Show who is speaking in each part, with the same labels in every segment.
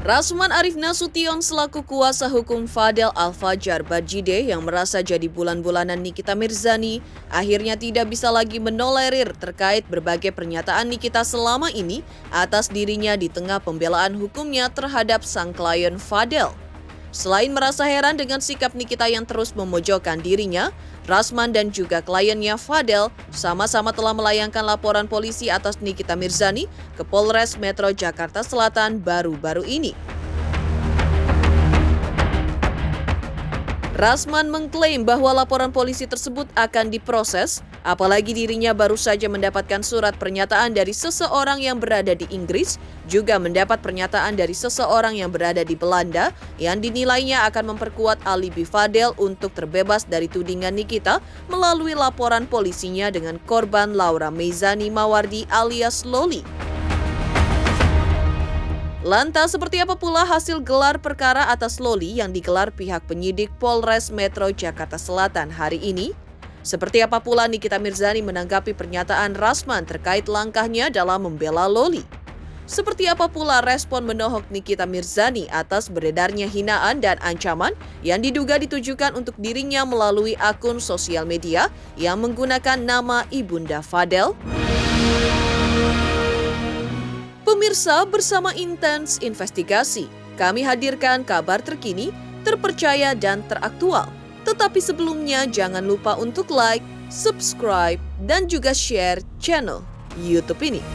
Speaker 1: Rasman Arif Nasution selaku kuasa hukum Fadel Al-Fajar Badjideh yang merasa jadi bulan-bulanan Nikita Mirzani akhirnya tidak bisa lagi menolerir terkait berbagai pernyataan Nikita selama ini atas dirinya di tengah pembelaan hukumnya terhadap sang klien Fadel. Selain merasa heran dengan sikap Nikita yang terus memojokkan dirinya, Rasman dan juga kliennya Fadel sama-sama telah melayangkan laporan polisi atas Nikita Mirzani ke Polres Metro Jakarta Selatan baru-baru ini. Rasman mengklaim bahwa laporan polisi tersebut akan diproses, apalagi dirinya baru saja mendapatkan surat pernyataan dari seseorang yang berada di Inggris, juga mendapat pernyataan dari seseorang yang berada di Belanda yang dinilainya akan memperkuat alibi Fadel untuk terbebas dari tudingan Nikita melalui laporan polisinya dengan korban Laura Meizani Mawardi alias Loli. Lantas, seperti apa pula hasil gelar perkara atas Loli yang digelar pihak penyidik Polres Metro Jakarta Selatan hari ini? Seperti apa pula Nikita Mirzani menanggapi pernyataan Rasman terkait langkahnya dalam membela Loli? Seperti apa pula respon menohok Nikita Mirzani atas beredarnya hinaan dan ancaman yang diduga ditujukan untuk dirinya melalui akun sosial media yang menggunakan nama Ibunda Fadel? Pemirsa, bersama Intens Investigasi, kami hadirkan kabar terkini, terpercaya dan teraktual. Tetapi sebelumnya jangan lupa untuk like, subscribe, dan juga share channel YouTube ini.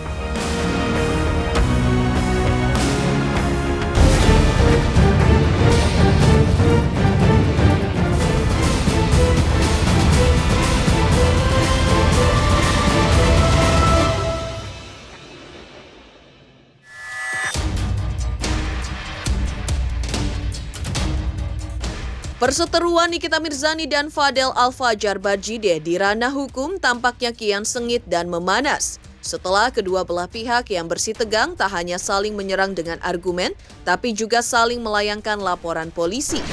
Speaker 1: Perseteruan Nikita Mirzani dan Fadel Al-Fajar Badjideh di ranah hukum tampaknya kian sengit dan memanas. Setelah kedua belah pihak yang bersih tegang tak hanya saling menyerang dengan argumen, tapi juga saling melayangkan laporan polisi.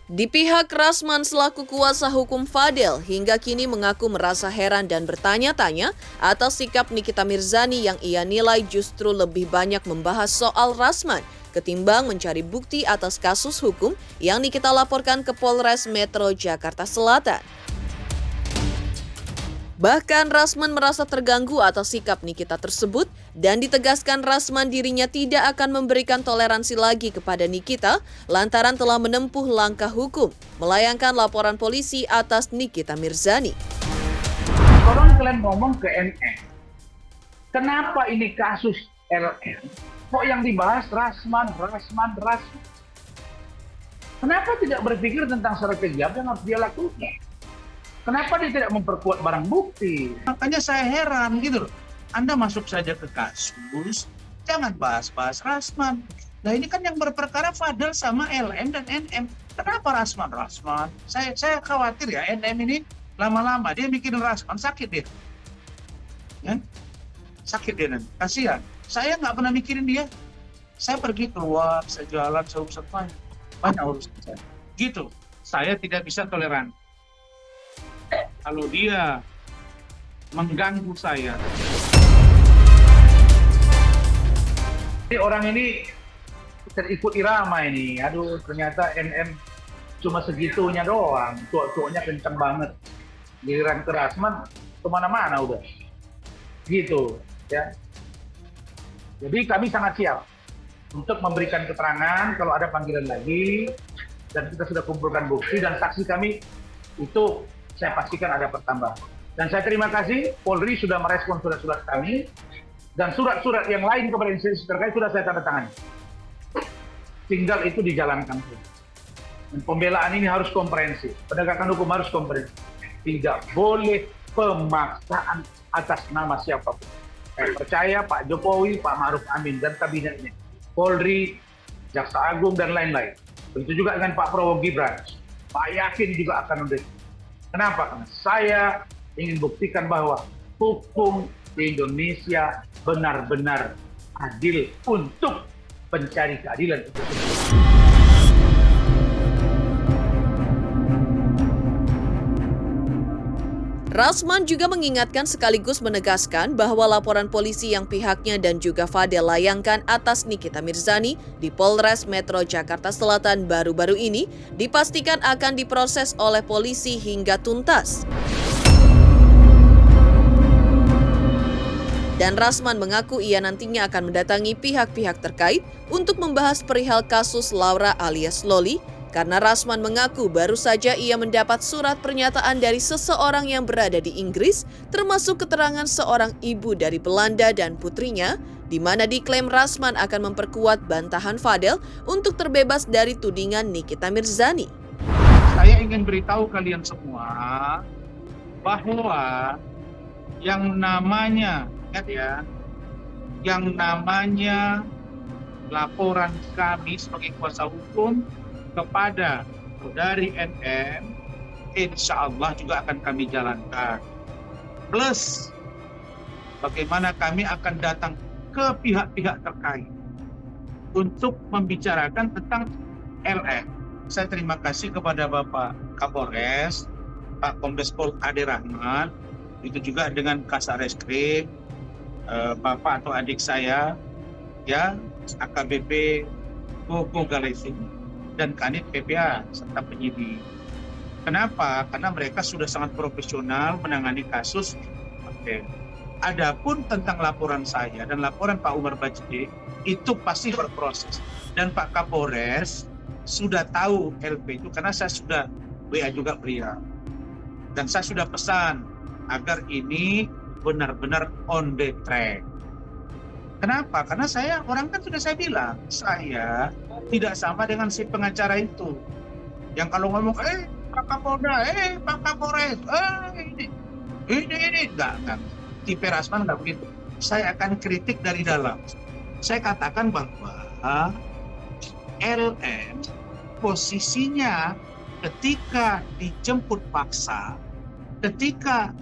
Speaker 1: Di pihak Rasman selaku kuasa hukum Fadel hingga kini mengaku merasa heran dan bertanya-tanya atas sikap Nikita Mirzani yang ia nilai justru lebih banyak membahas soal Rasman ketimbang mencari bukti atas kasus hukum yang Nikita laporkan ke Polres Metro Jakarta Selatan. Bahkan Rasman merasa terganggu atas sikap Nikita tersebut dan ditegaskan Rasman dirinya tidak akan memberikan toleransi lagi kepada Nikita lantaran telah menempuh langkah hukum, melayangkan laporan polisi atas Nikita Mirzani.
Speaker 2: Orang kalian ngomong ke NN, kenapa ini kasus LN? Kok yang dibahas Rasman? Kenapa tidak berpikir tentang strategi apa yang harus dia lakukan? Kenapa dia tidak memperkuat barang bukti?
Speaker 3: Makanya saya heran gitu loh. Anda masuk saja ke kasus, jangan bahas-bahas Rasman. Nah ini kan yang berperkara Fadel sama LM dan NM. Kenapa Rasman? Saya khawatir ya NM ini lama-lama dia mikirin Rasman, sakit dia. Ya? Sakit dia nanti, kasihan. Saya nggak pernah mikirin dia. Saya pergi keluar, saya jalan, saya urusan banyak urusan saya. Gitu, saya tidak bisa toleran. Kalau dia mengganggu saya.
Speaker 2: Orang ini terikut irama ini. Aduh, ternyata NM cuma segitunya doang. Tua-tuanya kencang banget. Giliran ke Rasman, kemana-mana udah. Gitu, ya. Jadi kami sangat siap untuk memberikan keterangan kalau ada panggilan lagi dan kita sudah kumpulkan bukti dan saksi kami itu saya pastikan ada pertambahan. Dan saya terima kasih Polri sudah merespon surat-surat kami dan surat-surat yang lain kepada instansi terkait sudah saya tanda tangani. Tinggal itu dijalankan. Dan pembelaan ini harus komprehensif, penegakan hukum harus komprehensif. Tidak boleh pemaksaan atas nama siapapun. Saya percaya Pak Jokowi, Pak Ma'ruf Amin, dan kabinetnya, Polri, Jaksa Agung, dan lain-lain. Begitu juga dengan Pak Prabowo Gibran. Pak yakin juga akan mendukung. Kenapa? Karena saya ingin buktikan bahwa hukum di Indonesia benar-benar adil untuk pencari keadilan itu sendiri.
Speaker 1: Rasman juga mengingatkan sekaligus menegaskan bahwa laporan polisi yang pihaknya dan juga Fadel layangkan atas Nikita Mirzani di Polres Metro Jakarta Selatan baru-baru ini dipastikan akan diproses oleh polisi hingga tuntas. Dan Rasman mengaku ia nantinya akan mendatangi pihak-pihak terkait untuk membahas perihal kasus Laura alias Loli, karena Rasman mengaku baru saja ia mendapat surat pernyataan dari seseorang yang berada di Inggris, termasuk keterangan seorang ibu dari Belanda dan putrinya, di mana diklaim Rasman akan memperkuat bantahan Fadel untuk terbebas dari tudingan Nikita Mirzani.
Speaker 3: Saya ingin beritahu kalian semua bahwa yang namanya laporan kami sebagai kuasa hukum kepada dari NM, insya Allah juga akan kami jalankan. Plus, bagaimana kami akan datang ke pihak-pihak terkait untuk membicarakan tentang LM. Saya terima kasih kepada Bapak Kapolres, Pak Kombes Pol Ade Rahman, itu juga dengan Kasareskrim, Bapak atau adik saya, ya, AKBP Gogo Galesi, dan Kanit PPA serta penyidik. Kenapa? Karena mereka sudah sangat profesional menangani kasus. Oke. Adapun tentang laporan saya dan laporan Pak Umar Bajide itu pasti berproses. Dan Pak Kapolres sudah tahu LP itu karena saya sudah WA juga beliau. Dan saya sudah pesan agar ini benar-benar on the track. Kenapa? Karena saya orang kan sudah saya bilang, saya tidak sama dengan si pengacara itu. Yang kalau ngomong, Pak Kapolda, Pak Kapolres, ini. Enggak. Tipe Rasman enggak begitu. Saya akan kritik dari dalam. Saya katakan bahwa LM posisinya ketika dijemput paksa, ketika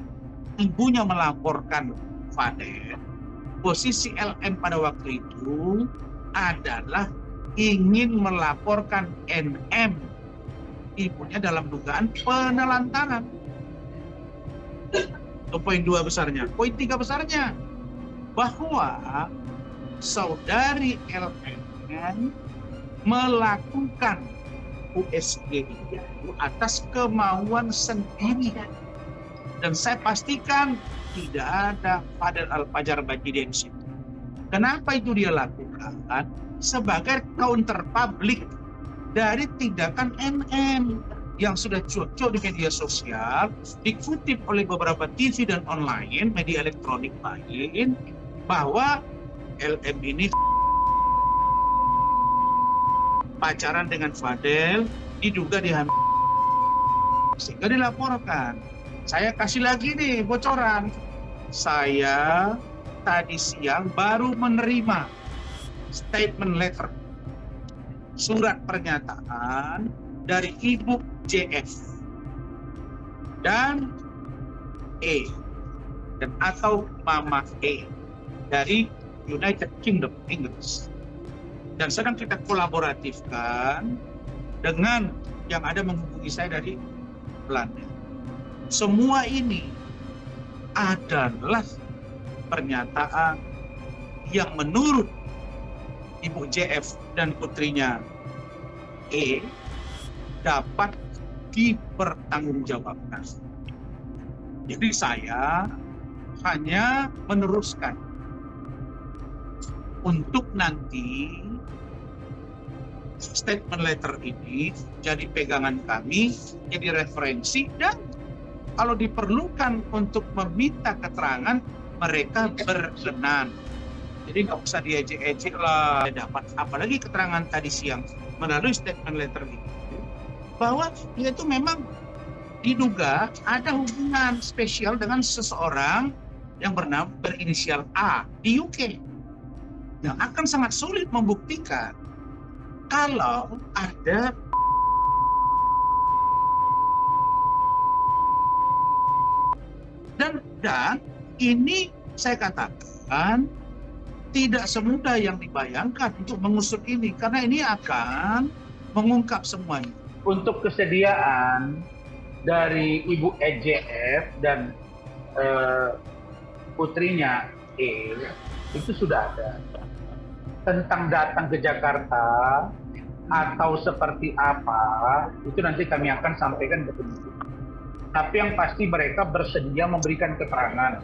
Speaker 3: ibunya melaporkan Fadel, posisi LM pada waktu itu adalah ingin melaporkan NM, ibunya dalam dugaan penelantaran. Itu poin 2 besarnya. Poin 3 besarnya, bahwa saudari LM melakukan USG itu atas kemauan sendiri. Dan saya pastikan tidak ada Fadel Alfajar Bajide di situ. Kenapa itu dia lakukan? Sebagai counter publik dari tindakan NM yang sudah cuak-cuak di media sosial, dikutip oleh beberapa TV dan online, media elektronik lain, bahwa LM ini pacaran dengan Fadel, diduga dihamil, sehingga dilaporkan. Saya kasih lagi nih bocoran. Saya tadi siang baru menerima statement letter, surat pernyataan dari Ibu JF dan E dan atau Mama E dari United Kingdom Inggris. Dan sedang kita kolaboratifkan dengan yang ada menghubungi saya dari Belanda. Semua ini adalah pernyataan yang menurut Ibu JF dan putrinya E dapat dipertanggungjawabkan. Jadi saya hanya meneruskan untuk nanti statement letter ini jadi pegangan kami, jadi referensi, dan kalau diperlukan untuk meminta keterangan, mereka berkenan. Jadi nggak usah diejek-ejek lah dapat. Apalagi keterangan tadi siang melalui statement letter itu, bahwa dia itu memang diduga ada hubungan spesial dengan seseorang yang berinisial A di UK. Yang akan sangat sulit membuktikan kalau ada dan ini saya katakan tidak semudah yang dibayangkan untuk mengusut ini, karena ini akan mengungkap semuanya.
Speaker 2: Untuk kesediaan dari Ibu EJF dan eh, putrinya itu sudah ada. Tentang datang ke Jakarta atau seperti apa, itu nanti kami akan sampaikan ke penyidik. Tapi yang pasti mereka bersedia memberikan keterangan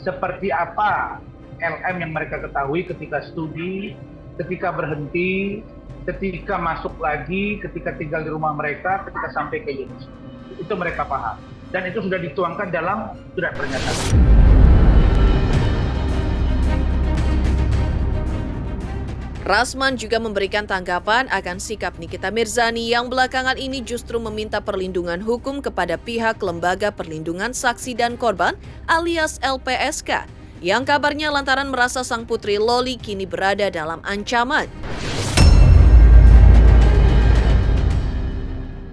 Speaker 2: seperti apa LM yang mereka ketahui ketika studi, ketika berhenti, ketika masuk lagi, ketika tinggal di rumah mereka, ketika sampai ke Indonesia. Itu mereka paham. Dan itu sudah dituangkan dalam surat pernyataan.
Speaker 1: Rasman juga memberikan tanggapan akan sikap Nikita Mirzani yang belakangan ini justru meminta perlindungan hukum kepada pihak Lembaga Perlindungan Saksi dan Korban alias LPSK yang kabarnya lantaran merasa sang putri Loli kini berada dalam ancaman.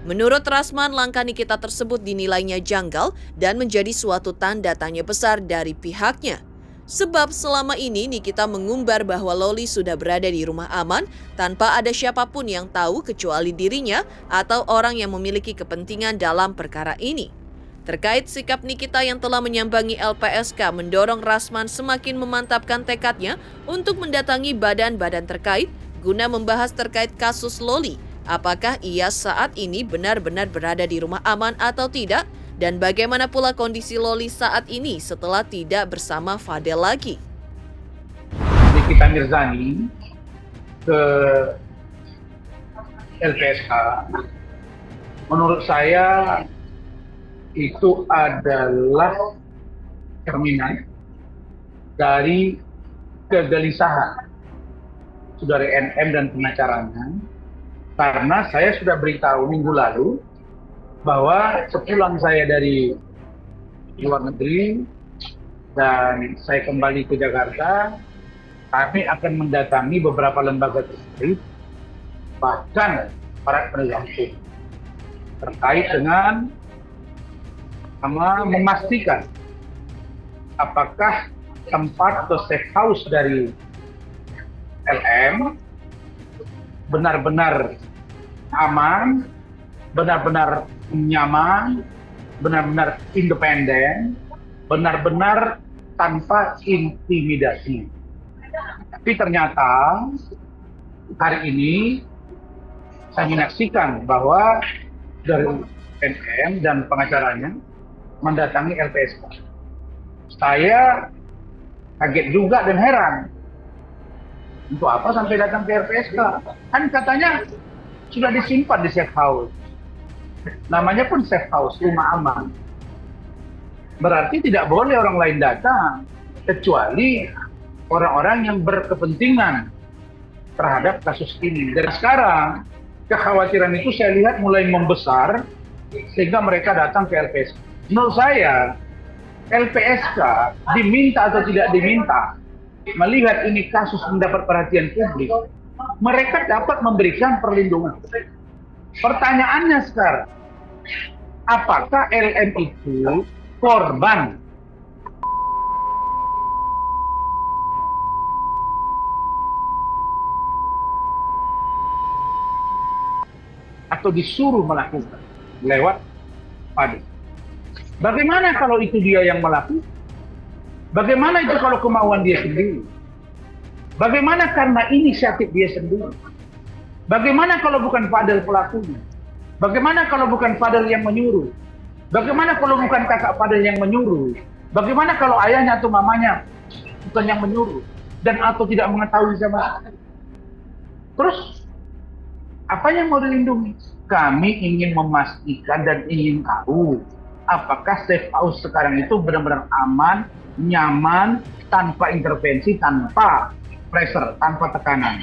Speaker 1: Menurut Rasman, langkah Nikita tersebut dinilainya janggal dan menjadi suatu tanda tanya besar dari pihaknya. Sebab selama ini Nikita mengumbar bahwa Loli sudah berada di rumah aman tanpa ada siapapun yang tahu kecuali dirinya atau orang yang memiliki kepentingan dalam perkara ini. Terkait sikap Nikita yang telah menyambangi LPSK mendorong Rasman semakin memantapkan tekadnya untuk mendatangi badan-badan terkait guna membahas terkait kasus Loli. Apakah ia saat ini benar-benar berada di rumah aman atau tidak? Dan bagaimana pula kondisi Loli saat ini setelah tidak bersama Fadel lagi?
Speaker 2: Nikita Mirzani ke LPSK, menurut saya itu adalah cerminan dari kegelisahan saudari NM dan pengacaranya, karena saya sudah beritahu minggu lalu bahwa sepulang saya dari luar negeri dan saya kembali ke Jakarta, kami akan mendatangi beberapa lembaga terkait, bahkan para penegak hukum, terkait dengan memastikan apakah tempat atau safe house dari LM benar-benar aman, benar-benar nyaman, benar-benar independen, benar-benar tanpa intimidasi. Tapi ternyata hari ini saya menyaksikan bahwa dari NM dan pengacaranya mendatangi LPSK. Saya kaget juga dan heran. Untuk apa sampai datang ke LPSK? Kan katanya sudah disimpan di safe house. Namanya pun safe house, rumah aman. Berarti tidak boleh orang lain datang, kecuali orang-orang yang berkepentingan terhadap kasus ini. Dan sekarang, kekhawatiran itu saya lihat mulai membesar, sehingga mereka datang ke LPSK. Menurut saya, LPSK diminta atau tidak diminta, melihat ini kasus mendapat perhatian publik, mereka dapat memberikan perlindungan. Pertanyaannya sekarang, apakah LM itu korban? Atau disuruh melakukan lewat Fadel? Bagaimana kalau itu dia yang melakukan? Bagaimana itu kalau kemauan dia sendiri? Bagaimana karena inisiatif dia sendiri? Bagaimana kalau bukan Fadel pelakunya? Bagaimana kalau bukan Fadel yang menyuruh? Bagaimana kalau bukan kakak Fadel yang menyuruh? Bagaimana kalau ayahnya atau mamanya bukan yang menyuruh dan atau tidak mengetahui sama? Terus apa yang mau dilindungi? Kami ingin memastikan dan ingin tahu apakah safe house sekarang itu benar-benar aman, nyaman, tanpa intervensi, tanpa pressure, tanpa tekanan.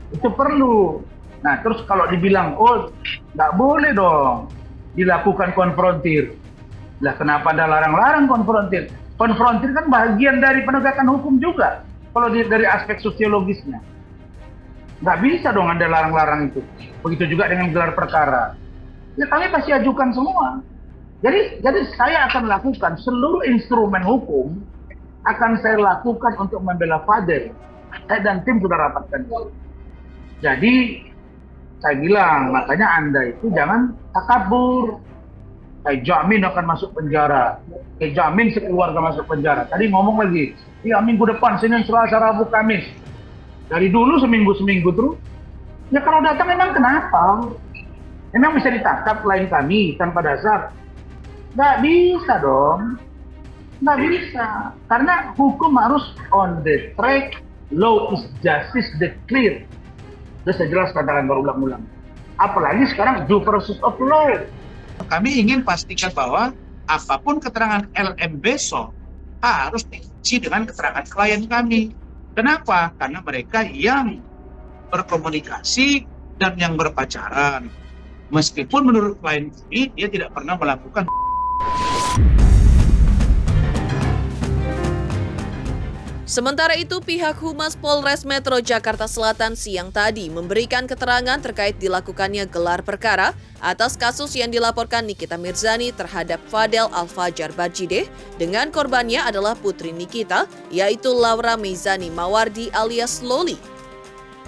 Speaker 2: Itu perlu. Nah, terus kalau dibilang, oh, nggak boleh dong dilakukan konfrontir. Lah, kenapa ada larang-larang konfrontir? Konfrontir kan bagian dari penegakan hukum juga, kalau dari aspek sosiologisnya. Nggak bisa dong ada larang-larang itu. Begitu juga dengan gelar perkara. Ya, kami pasti ajukan semua. Jadi saya akan lakukan seluruh instrumen hukum, akan saya lakukan untuk membela Fadel. Saya dan tim sudah rapatkan. Jadi, saya bilang, makanya Anda itu jangan takabur. Saya jamin akan masuk penjara. Saya jamin sekeluarga masuk penjara. Tadi ngomong lagi, ya minggu depan, Senin, Selasa, Rabu, Kamis. Dari dulu seminggu terus. Ya kalau datang emang kenapa? Emang bisa ditangkap klien kami tanpa dasar? Nggak bisa dong. Nggak bisa. Karena hukum harus on the track. Law is justice declared. Sudah saya jelas katakan berulang-ulang. Apalagi sekarang due process of law.
Speaker 3: Kami ingin pastikan bahwa apapun keterangan LM besok harus diisi dengan keterangan klien kami. Kenapa? Karena mereka yang berkomunikasi dan yang berpacaran. Meskipun menurut klien kami, dia tidak pernah melakukan.
Speaker 1: Sementara itu, pihak Humas Polres Metro Jakarta Selatan siang tadi memberikan keterangan terkait dilakukannya gelar perkara atas kasus yang dilaporkan Nikita Mirzani terhadap Fadel Al-Fajar Badjideh dengan korbannya adalah putri Nikita, yaitu Laura Meizani Mawardi alias Loli.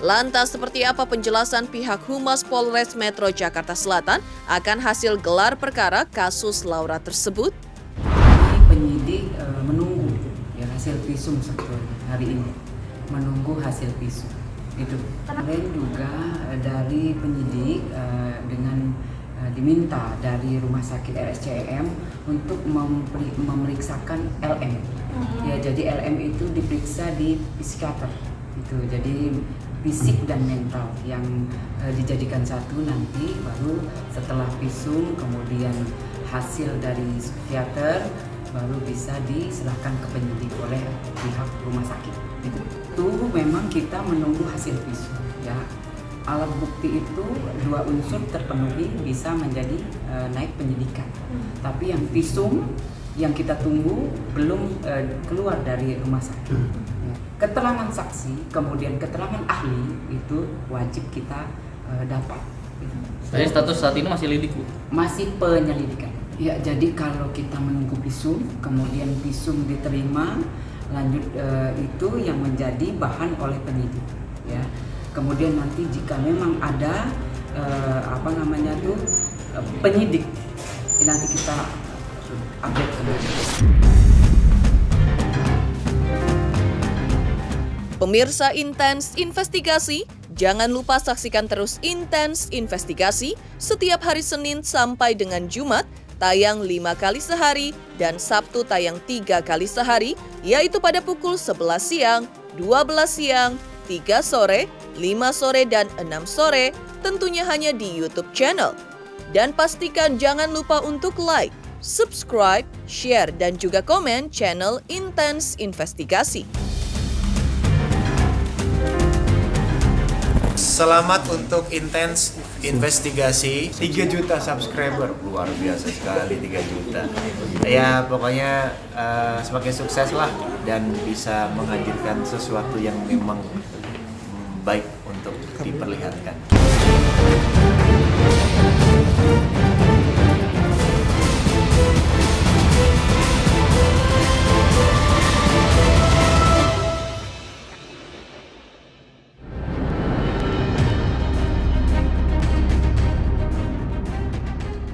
Speaker 1: Lantas seperti apa penjelasan pihak Humas Polres Metro Jakarta Selatan akan hasil gelar perkara kasus Laura tersebut?
Speaker 4: Penyidik menunggu hasil visum sebetulnya hari ini, menunggu hasil visum itu. Kemarin juga dari penyidik dengan diminta dari rumah sakit RSCM untuk memeriksakan LM. Ya, jadi LM itu diperiksa di psikiater itu, jadi fisik dan mental yang dijadikan satu, nanti baru setelah visum kemudian hasil dari psikiater baru bisa diserahkan ke penyidik oleh pihak rumah sakit. Itu memang kita menunggu hasil visum. Ya, alat bukti itu dua unsur terpenuhi bisa menjadi naik penyidikan. Tapi yang visum yang kita tunggu belum keluar dari rumah sakit. Ya. Keterangan saksi, kemudian keterangan ahli itu wajib kita dapat.
Speaker 5: Jadi status saat ini masih lidik, Bu?
Speaker 4: Masih penyelidikan. Ya, jadi kalau kita menunggu visum, kemudian visum diterima, lanjut itu yang menjadi bahan oleh penyidik. Ya, kemudian nanti jika memang ada penyidik, nanti kita update kembali.
Speaker 1: Pemirsa Intens Investigasi, jangan lupa saksikan terus Intens Investigasi setiap hari Senin sampai dengan Jumat, tayang 5 kali sehari dan Sabtu tayang 3 kali sehari, yaitu pada pukul 11 siang, 12 siang, 3 sore, 5 sore, dan 6 sore, tentunya hanya di YouTube channel. Dan pastikan jangan lupa untuk like, subscribe, share, dan juga komen channel Intens Investigasi.
Speaker 6: Selamat untuk Intens Investigasi.
Speaker 7: 3 juta subscriber, luar biasa sekali 3 juta. Ya pokoknya semakin sukses lah dan bisa menghadirkan sesuatu yang memang baik untuk diperlihatkan.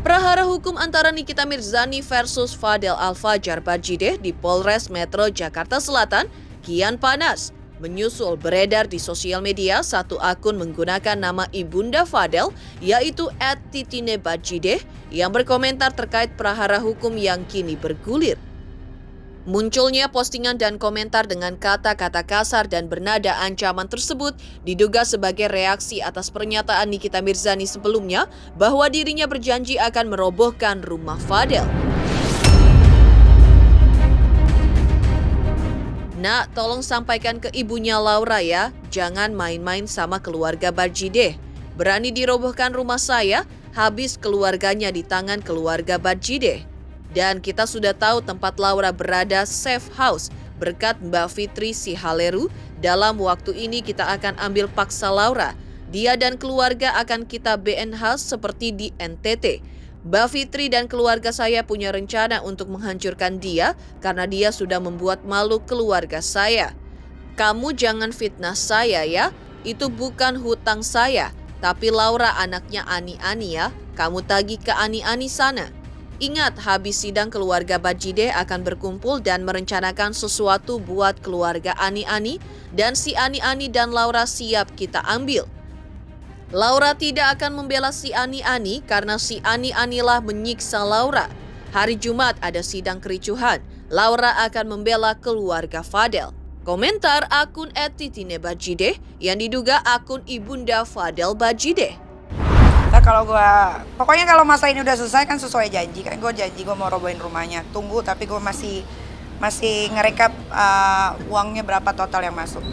Speaker 1: Prahara hukum antara Nikita Mirzani versus Fadel Al-Fajar Badjideh di Polres Metro Jakarta Selatan kian panas. Menyusul beredar di sosial media satu akun menggunakan nama Ibunda Fadel, yaitu @titine_badjideh, yang berkomentar terkait prahara hukum yang kini bergulir. Munculnya postingan dan komentar dengan kata-kata kasar dan bernada ancaman tersebut diduga sebagai reaksi atas pernyataan Nikita Mirzani sebelumnya bahwa dirinya berjanji akan merobohkan rumah Fadel. Nak, tolong sampaikan ke ibunya Laura ya, jangan main-main sama keluarga Badjideh. Berani dirobohkan rumah saya, habis keluarganya di tangan keluarga Badjideh. Dan kita sudah tahu tempat Laura berada safe house berkat Mbak Fitri Sihaleru. Dalam waktu ini kita akan ambil paksa Laura. Dia dan keluarga akan kita BNH seperti di NTT. Mbak Fitri dan keluarga saya punya rencana untuk menghancurkan dia karena dia sudah membuat malu keluarga saya. Kamu jangan fitnah saya ya, itu bukan hutang saya. Tapi Laura anaknya Ani-Ani ya, kamu tagih ke Ani-Ani sana. Ingat, habis sidang keluarga Bajideh akan berkumpul dan merencanakan sesuatu buat keluarga Ani-Ani, dan si Ani-Ani dan Laura siap kita ambil. Laura tidak akan membela si Ani-Ani karena si Ani-Anilah menyiksa Laura. Hari Jumat ada sidang kericuhan, Laura akan membela keluarga Fadel. Komentar akun @titine_bajideh yang diduga akun ibunda Fadel Bajideh.
Speaker 8: Pokoknya kalau masa ini udah selesai kan sesuai janji kan, gue janji gue mau robohin rumahnya. Tunggu, tapi gue masih ngerekap uangnya berapa total yang masuk.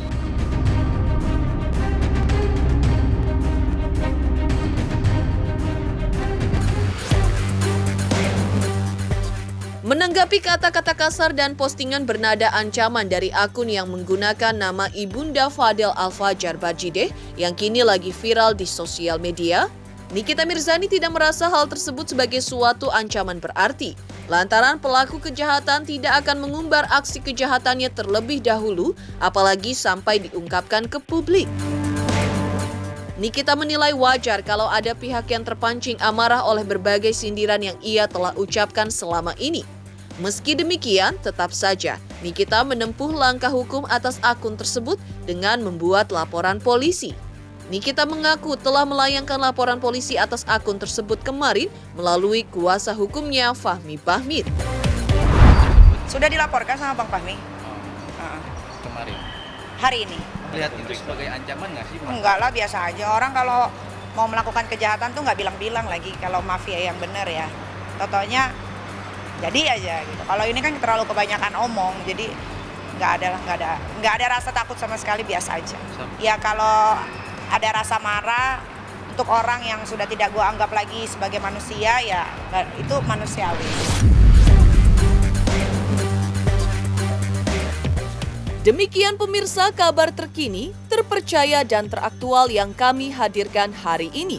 Speaker 1: Menanggapi kata-kata kasar dan postingan bernada ancaman dari akun yang menggunakan nama ibunda Fadel Al-Fajar Bajideh yang kini lagi viral di sosial media, Nikita Mirzani tidak merasa hal tersebut sebagai suatu ancaman berarti, lantaran pelaku kejahatan tidak akan mengumbar aksi kejahatannya terlebih dahulu, apalagi sampai diungkapkan ke publik. Nikita menilai wajar kalau ada pihak yang terpancing amarah oleh berbagai sindiran yang ia telah ucapkan selama ini. Meski demikian, tetap saja Nikita menempuh langkah hukum atas akun tersebut dengan membuat laporan polisi. Nikita mengaku telah melayangkan laporan polisi atas akun tersebut kemarin melalui kuasa hukumnya Fahmi Bahmid.
Speaker 8: Sudah dilaporkan sama Bang Fahmi?
Speaker 5: Kemarin.
Speaker 8: Hari ini?
Speaker 5: Lihat itu sebagai ancaman nggak sih?
Speaker 8: Enggak lah, biasa aja. Orang kalau mau melakukan kejahatan tuh nggak bilang-bilang lagi kalau mafia yang benar ya. Totonya jadi aja gitu. Kalau ini kan terlalu kebanyakan omong, jadi nggak ada rasa takut sama sekali, biasa aja. Ya kalau ada rasa marah untuk orang yang sudah tidak gue anggap lagi sebagai manusia, ya itu manusiawi.
Speaker 1: Demikian pemirsa kabar terkini, terpercaya dan teraktual yang kami hadirkan hari ini.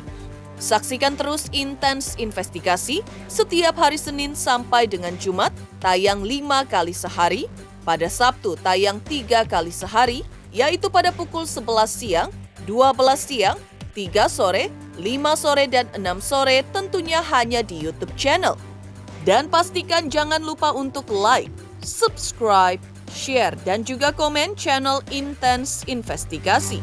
Speaker 1: Saksikan terus Intens Investigasi setiap hari Senin sampai dengan Jumat, tayang 5 kali sehari, pada Sabtu tayang 3 kali sehari, yaitu pada pukul 11 siang, 12 siang, 3 sore, 5 sore, dan 6 sore, tentunya hanya di YouTube channel. Dan pastikan jangan lupa untuk like, subscribe, share, dan juga komen channel Intens Investigasi.